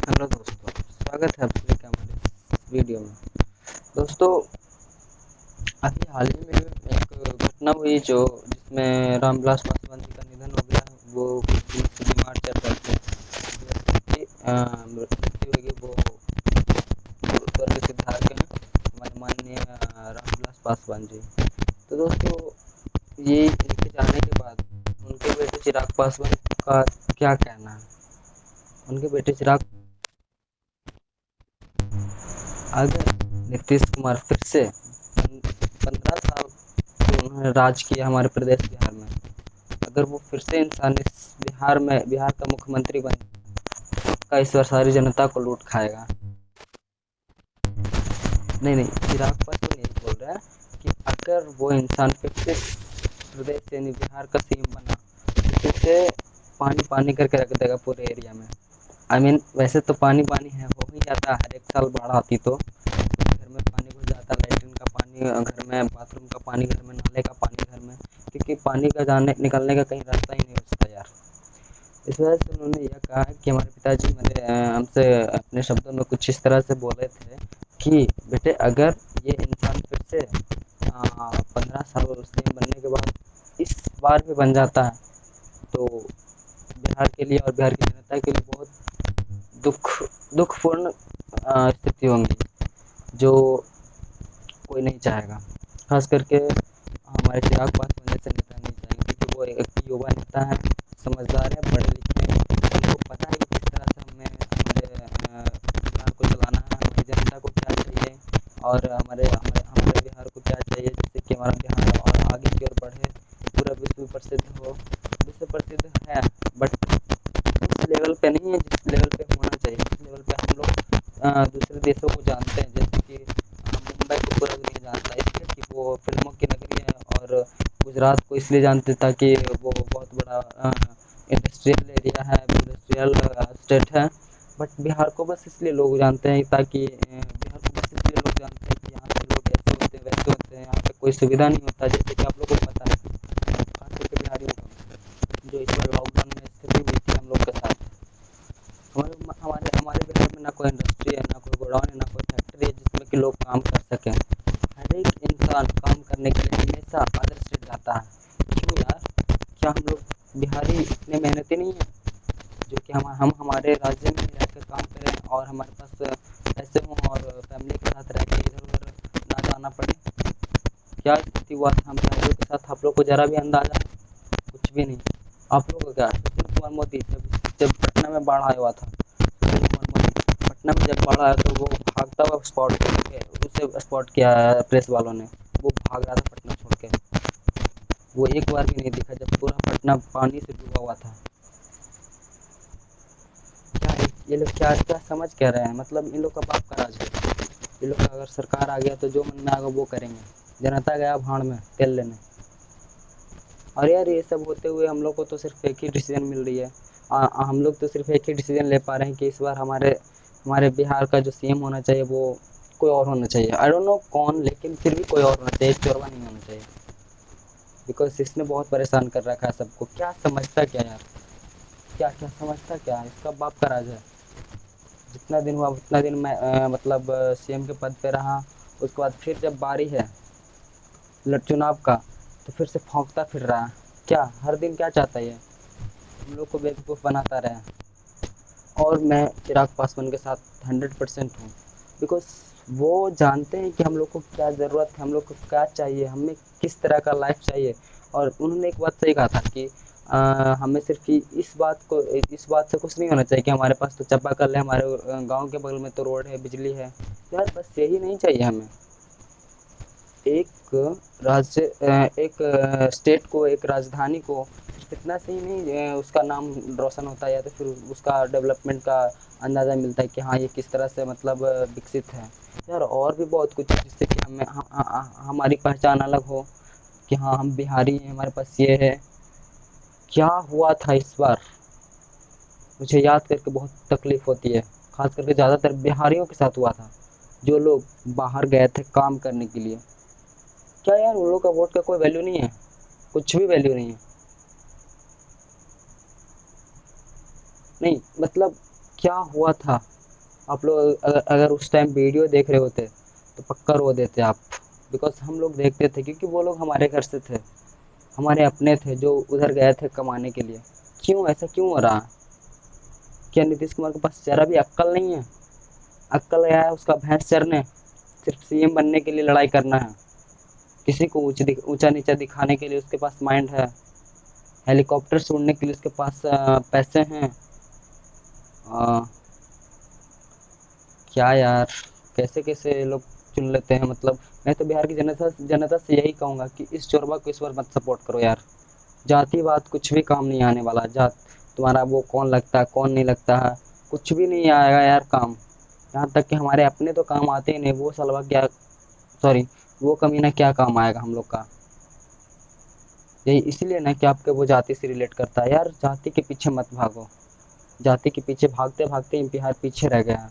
Hello दोस्तों, स्वागत है आप सभी का हमारे इस वीडियो में। दोस्तों, अभी हाल ही में एक घटना हुई जिसमें रामविलास पासवान जी का निधन हो गया। वो कुछ दिनों से बीमार चल रहे थे, जिसकी मृत्यु हुई। वो स्वर्ग सिद्धार्थ के हैं, हमारे माननीय रामविलास पासवान जी। तो दोस्तों, ये इनके जाने के बाद उनके बेटे चिराग पासवान का क्या कहना है? उनके बेटे चिराग, अगर नीतीश कुमार फिर से 15 साल उन्होंने राज किया हमारे प्रदेश बिहार में, अगर वो फिर से इंसान इस बिहार का मुख्यमंत्री बन का, इस बार सारी जनता को लूट खाएगा। नहीं, चिराग पासवान यही बोल रहा है कि अगर वो इंसान फिर से प्रदेश से बिहार का सीएम बना तो फिर से पानी पानी करके रख देगा पूरे एरिया में। वैसे तो पानी पानी है, हो ही जाता है। हर एक साल बाढ़ आती तो घर में पानी घुस जाता, लैट्रिन का पानी घर में, बाथरूम का पानी घर में, नाले का पानी घर में, क्योंकि पानी का जाने निकलने का कहीं रास्ता ही नहीं बचता यार। इस वजह से उन्होंने यह कहा कि हमारे पिताजी हमसे अपने शब्दों में कुछ इस तरह से बोले थे कि बेटे, अगर ये इंसान फिर से 15 साल सीएम बनने के बाद इस बार भी बन जाता है तो बिहार के लिए और बिहार की जनता के लिए बहुत दुखपूर्ण स्थिति होंगी, जो कोई नहीं चाहेगा। खास करके हमारे चिराग पासवान जैसे नेता नहीं चाहेंगे, क्योंकि वो एक युवा नेता है, समझदार है, पढ़े लिखे हैं। उनको पता है कि किस तरह से हमें हमारे बिहार को चलाना है, हमारी जनता को क्या चाहिए और हमारे हमारे हमारे बिहार को क्या चाहिए, जिससे कि हमारा बिहार और आगे की ओर बढ़े, पूरा विश्व प्रसिद्ध हो। विश्व प्रसिद्ध है, बट उस लेवल पे नहीं है जिस लेवल पे होना चाहिए। जिस लेवल पे हम लोग दूसरे देशों को जानते हैं, जैसे कि मुंबई को पूरा दुनिया जानता है इसलिए कि वो फिल्मों की नगरी है, और गुजरात को इसलिए जानते ताकि वो बहुत बड़ा इंडस्ट्रियल एरिया है, इंडस्ट्रियल स्टेट है। बट बिहार को बस इसलिए लोग जानते हैं ताकि बिहार को बस इसलिए लोग जानते हैं कि यहाँ के लोग ऐसे होते हैं, वैसे होते हैं, यहाँ पे कोई सुविधा नहीं होता, जैसे कि आप लोगों को पता है, खास करके बिहारियों को, जो इस बार लॉकडाउन में स्थिति हुई थी हम लोग के साथ। हमारे हमारे हमारे बिहार में ना कोई इंडस्ट्री है, ना कोई गोडाउन है, ना कोई फैक्ट्री है जिसमें कि लोग काम कर सकें। हर एक इंसान काम करने के लिए हमेशा अदर स्टेट जाता है। क्यों यार? क्या हम लोग बिहारी इतने मेहनती नहीं है जो कि हम हमारे राज्य में ही रहकर काम करें और हमारे पास पैसे हों और फैमिली के साथ रह के इधर उधर ना जाना पड़े? क्या स्थिति हुआ था हम बिहारियों के साथ, आप लोग को जरा भी अंदाजा है? कुछ भी नहीं। आप लोगों को क्या, सुशील कुमार मोदी जब जब पटना में बाढ़ आया हुआ था, सुशील कुमार मोदी पटना में जब बाढ़ आया तो वो भागता हुआ स्पॉट के उसे स्पॉट किया प्रेस वालों ने। वो भाग रहा था पटना छोड़ के, वो एक बार भी नहीं दिखा जब पूरा पटना पानी से डूबा हुआ था। क्या ये लोग क्या क्या समझ क्या रहे हैं? मतलब इन लोग का बाप का राज है। ये लोग का अगर सरकार आ गया तो जो मन में आएगा वो करेंगे। जनता गया भाड़ में तेल लेने। और यार, ये सब होते हुए हम लोग को तो सिर्फ एक ही डिसीजन मिल रही है। हम लोग तो सिर्फ एक ही डिसीजन ले पा रहे हैं कि इस बार हमारे हमारे बिहार का जो सीएम होना चाहिए वो कोई और होना चाहिए। आई डोंट नो कौन, लेकिन फिर भी कोई और होना चाहिए, एक चोरवा नहीं होना चाहिए। बिकॉज इसने बहुत परेशान कर रखा है सबको। क्या समझता क्या यार? क्या क्या समझता क्या है? इसका बाप का राज है। जितना दिन हुआ उतना दिन मैं मतलब सीएम के पद पे रहा। उसके बाद फिर जब बारी है चुनाव का, तो फिर से भौंकता फिर रहा है। क्या हर दिन क्या चाहता है ये? हम लोग को बेवकूफ़ बनाता रहे। और मैं चिराग पासवान के साथ 100% हूँ। बिकॉज वो जानते हैं कि हम लोग को क्या ज़रूरत है, हम लोग को क्या चाहिए, हमें किस तरह का लाइफ चाहिए। और उन्होंने एक बात सही कहा था कि हमें सिर्फ इस बात से खुश नहीं होना चाहिए कि हमारे पास तो चापाकल है, हमारे गांव के बगल में तो रोड है, बिजली है। यार बस यही नहीं चाहिए हमें। एक एक स्टेट को, एक राजधानी को सिर्फ इतना से ही नहीं उसका नाम रोशन होता है, या तो फिर उसका डेवलपमेंट का अंदाज़ा मिलता है कि हाँ ये किस तरह से मतलब विकसित है। यार और भी बहुत कुछ है जिससे कि हमारी पहचान अलग हो कि हाँ हम बिहारी हैं, हमारे पास ये है। क्या हुआ था इस बार, मुझे याद करके बहुत तकलीफ होती है। खास करके ज़्यादातर बिहारियों के साथ हुआ था, जो लोग बाहर गए थे काम करने के लिए। क्या यार, उन लोग का वोट का कोई वैल्यू नहीं है? कुछ भी वैल्यू नहीं है। नहीं मतलब क्या हुआ था? आप लोग अगर उस टाइम वीडियो देख रहे होते तो पक्का रो देते आप, बिकॉज हम लोग देखते थे क्योंकि वो लोग हमारे घर से थे, हमारे अपने थे जो उधर गए थे कमाने के लिए। क्यों ऐसा क्यों हो रहा? क्या नीतीश कुमार के पास जरा भी अक्ल नहीं है? अक्ल आया है उसका भैंस चरने, सिर्फ सीएम बनने के लिए लड़ाई करना है, किसी को ऊंचा नीचा दिखाने के लिए उसके पास माइंड है, हेलीकॉप्टर से उड़ने के लिए उसके पास पैसे हैं। अ, क्या यार, कैसे कैसे लोग चुन लेते हैं। मतलब मैं तो बिहार की जनता जनता से यही कहूँगा कि इस चोरबा को इस बार मत सपोर्ट करो यार। जातिवाद कुछ भी काम नहीं आने वाला। जात तुम्हारा वो कौन लगता है कौन नहीं लगता है, कुछ भी नहीं आएगा यार काम। यहाँ तक कि हमारे अपने तो काम आते ही नहीं, वो सलवा क्या, सॉरी, वो कमीना क्या काम आएगा हम लोग का। यही इसलिए ना कि आपके वो जाति से रिलेट करता है यार। जाति के पीछे मत भागो, जाति के पीछे भागते भागते ही बिहार पीछे रह गया है।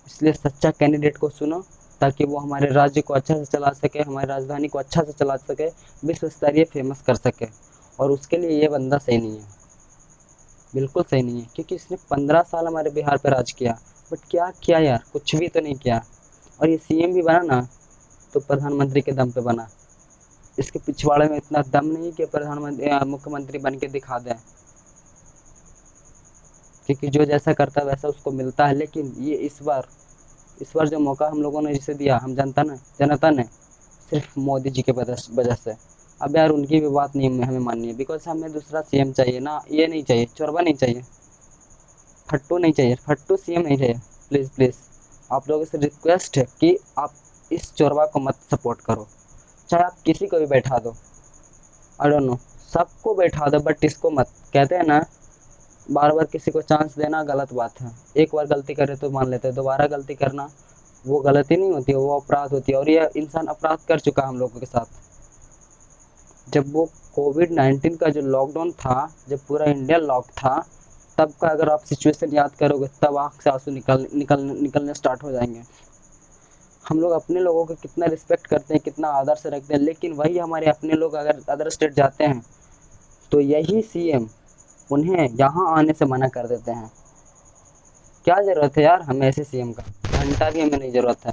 इसलिए सच्चा कैंडिडेट को चुनो, ताकि वो हमारे राज्य को अच्छा से चला सके, हमारी राजधानी को अच्छा से चला सके, विश्व स्तरीय फेमस कर सके। और उसके लिए ये बंदा सही नहीं है, बिल्कुल सही नहीं है, क्योंकि इसने 15 साल हमारे बिहार पर राज किया। बट क्या किया यार? कुछ भी तो नहीं किया। और ये सीएम भी बना ना तो प्रधानमंत्री के दम पे बना। इसके पिछवाड़े में इतना दम नहीं कि प्रधानमंत्री मुख्यमंत्री बन के दिखा दें, क्योंकि जो जैसा करता है वैसा उसको मिलता है। लेकिन ये इस बार जो मौका हम लोगों ने जिसे दिया, हम जनता ने सिर्फ मोदी जी के वजह से। अब यार उनकी भी बात नहीं हमें माननी है, बिकॉज हमें दूसरा सीएम चाहिए ना, ये नहीं चाहिए, चोरबा नहीं चाहिए, फट्टू नहीं चाहिए, फट्टू सीएम नहीं चाहिए। प्लीज़ प्लीज़ आप लोगों से रिक्वेस्ट है कि आप इस चोरबा को मत सपोर्ट करो। चाहे आप किसी को भी बैठा दो, आई डोंट नो, सबको बैठा दो, बट इसको मत। कहते हैं ना, बार बार किसी को चांस देना गलत बात है। एक बार गलती करे तो मान लेते हैं, दोबारा गलती करना वो गलती नहीं होती है, वो अपराध होती है। और ये इंसान अपराध कर चुका है हम लोगों के साथ। जब वो कोविड-19 का जो लॉकडाउन था, जब पूरा इंडिया लॉक था, तब का अगर आप सिचुएशन याद करोगे तब आँख से आंसू निकलने स्टार्ट हो जाएंगे। हम लोग अपने लोगों को कितना रिस्पेक्ट करते हैं, कितना आदर से रखते हैं, लेकिन वही हमारे अपने लोग अगर अदर स्टेट जाते हैं तो यही सीएम उन्हें यहाँ आने से मना कर देते हैं। क्या ज़रूरत है यार हमें ऐसे सीएम का? घंटा भी हमें नहीं ज़रूरत है।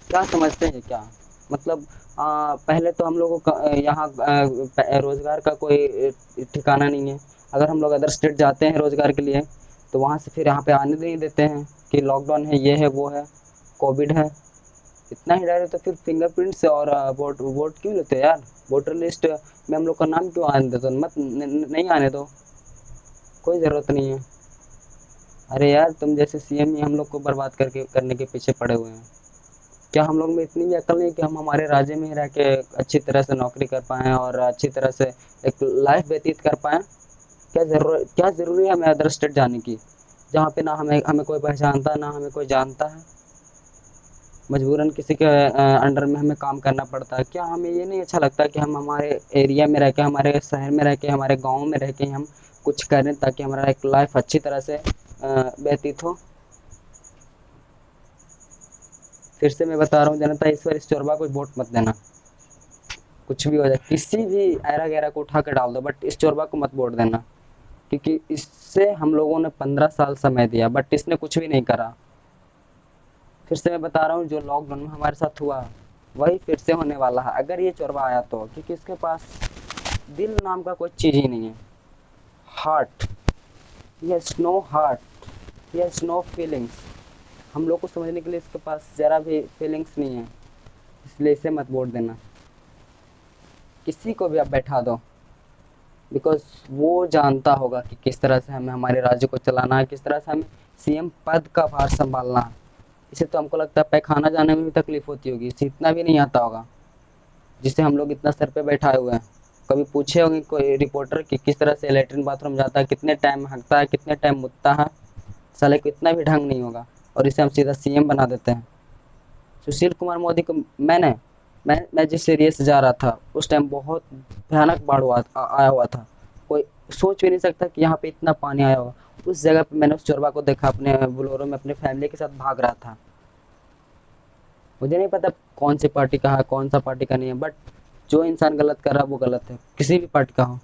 क्या समझते हैं क्या? मतलब पहले तो हम लोगों को यहाँ रोज़गार का कोई ठिकाना नहीं है। अगर हम लोग अदर स्टेट जाते हैं रोज़गार के लिए तो वहाँ से फिर यहाँ पे आने नहीं देते हैं कि लॉकडाउन है, ये है, वो है, कोविड है। इतना ही डर है तो फिर फिंगरप्रिंट से और वोट वोट क्यों लेते हो यार? वोटर लिस्ट में हम लोग का नाम क्यों आने देते हो? मत नहीं आने दो, कोई ज़रूरत नहीं है। अरे यार तुम जैसे सीएम ही हम लोग को बर्बाद करने के पीछे पड़े हुए हैं। क्या हम लोग में इतनी भी अक्ल नहीं कि हम हमारे राज्य में ही रह के अच्छी तरह से नौकरी कर पाएँ और अच्छी तरह से एक लाइफ व्यतीत कर पाएँ? क्या ज़रूरी है हमें अदर स्टेट जाने की, जहाँ पे ना हमें हमें कोई पहचानता है ना हमें कोई जानता है? मजबूरन किसी के अंडर में हमें काम करना पड़ता है। क्या हमें ये नहीं अच्छा लगता कि हम हमारे एरिया में रह के, हमारे शहर में रह के, हमारे गाँव में रह के हम कुछ करें, ताकि हमारा एक लाइफ अच्छी तरह से व्यतीत हो? फिर से मैं बता रहा हूँ जनता, इस बार इस चोरबा को वोट मत देना। कुछ भी हो जाए, किसी भी ऐरा गैरा को उठा कर डाल दो, बट इस चोरबा को मत वोट देना, क्योंकि इससे हम लोगों ने 15 साल समय दिया बट इसने कुछ भी नहीं करा। फिर से मैं बता रहा हूँ, जो लॉकडाउन में हमारे साथ हुआ वही फिर से होने वाला है अगर ये चोरबा आया तो, क्योंकि इसके पास दिल नाम का कोई चीज़ ही नहीं है। Heart, he has no heart, he has no feelings. हम लोग को समझने के लिए इसके पास ज़रा भी फीलिंग्स नहीं है। इसलिए इसे मत वोट देना, किसी को भी आप बैठा दो, बिकॉज़ वो जानता होगा कि किस तरह से हमें हमारे राज्य को चलाना है, किस तरह से हमें सीएम पद का भार संभालना है। इसे तो हमको लगता है पैखाना जाने में भी तकलीफ होती होगी, इसे इतना भी नहीं आता होगा जिसे हम लोग इतना सर पे बैठाए हुए हैं। कभी पूछे होंगे कोई रिपोर्टर कि किस तरह से लेटरिन बाथरूम जाता है, कितने टाइम हकता है, कितने टाइम मुतता है? साले को इतना भी ढंग नहीं होगा, और इसे हम सीधा सीएम बना देते हैं। सुशील कुमार मोदी को मैं जिस एरिया से जा रहा था उस टाइम बहुत भयानक आया हुआ था। कोई सोच भी नहीं सकता कि यहाँ पे इतना पानी आया होगा। उस जगह पे मैंने उस चोरबा को देखा, अपने बोलेरो में अपने फैमिली के साथ भाग रहा था। मुझे नहीं पता कौन सी पार्टी का है, कौन सा पार्टी का नहीं है, बट जो इंसान गलत कर रहा है वो गलत है, किसी भी पार्टी का हो।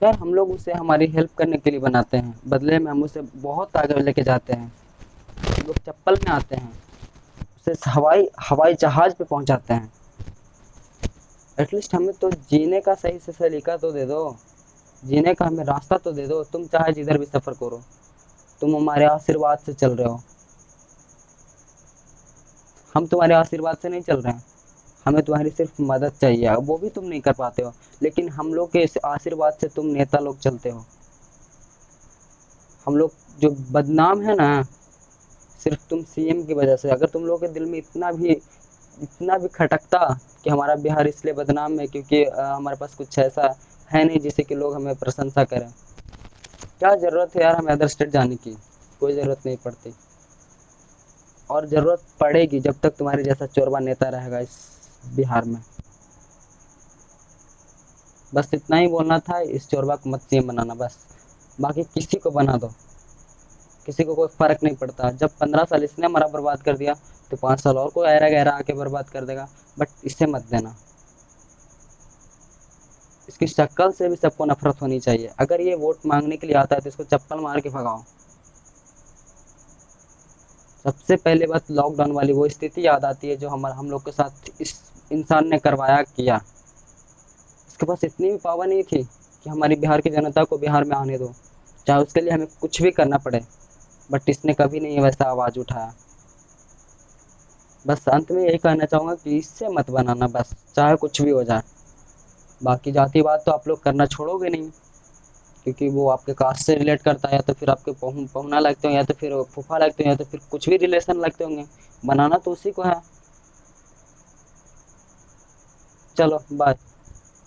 यार हम लोग उसे हमारी हेल्प करने के लिए बनाते हैं, बदले में हम उसे बहुत आगे लेके जाते हैं। हम लोग चप्पल में आते हैं, उसे हवाई हवाई जहाज पे पहुंचाते हैं। एटलीस्ट हमें तो जीने का सही से सलीका तो दे दो, जीने का हमें रास्ता तो दे दो। तुम चाहे जिधर भी सफर करो, तुम हमारे आशीर्वाद से चल रहे हो, हम तुम्हारे आशीर्वाद से नहीं चल रहे हैं। हमें तुम्हारी सिर्फ मदद चाहिए, अब वो भी तुम नहीं कर पाते हो। लेकिन हम लोग के इस आशीर्वाद से तुम नेता लोग चलते हो। हम लोग जो बदनाम है ना, सिर्फ तुम सीएम की वजह से। अगर तुम लोग के दिल में इतना भी खटकता कि हमारा बिहार इसलिए बदनाम है क्योंकि हमारे पास कुछ ऐसा है नहीं जिससे कि लोग हमें प्रशंसा करें, क्या ज़रूरत है यार हमें अदर स्टेट जाने की। कोई ज़रूरत नहीं पड़ती, और ज़रूरत पड़ेगी जब तक तुम्हारे जैसा चोरबा नेता रहेगा इस बिहार में। बस इतना ही बोलना था, इस चोरबा को मत सीएम बनाना बस। बाकी किसी को बना दो, किसी को कोई फ़र्क नहीं पड़ता। जब 15 साल इसने हमारा बर्बाद कर दिया, तो 5 साल और कोई गहरा गहरा आके बर्बाद कर देगा। बट इससे मत देना, इसकी शक्ल से भी सबको नफरत होनी चाहिए। अगर ये वोट मांगने के लिए आता है तो इसको चप्पल मार के भगाओ। सबसे पहले बात लॉकडाउन वाली वो स्थिति याद आती है जो हम लोग के साथ इस इंसान ने करवाया किया। इसके पास इतनी भी पावर नहीं थी कि हमारी बिहार की जनता को बिहार में आने दो, चाहे उसके लिए हमें कुछ भी करना पड़े। बट इसने कभी नहीं वैसा आवाज़ उठाया। बस अंत में यही कहना चाहूँगा कि इससे मत बनाना बस, चाहे कुछ भी हो जाए। बाकी जातिवाद तो आप लोग करना छोड़ोगे नहीं, क्योंकि वो आपके कास्ट से रिलेट करता है, या तो फिर आपके पहुना लगते हो, या तो फिर फूफा लगते हो, या तो फिर कुछ भी रिलेशन लगते होंगे। बनाना तो उसी को है। चलो बाय।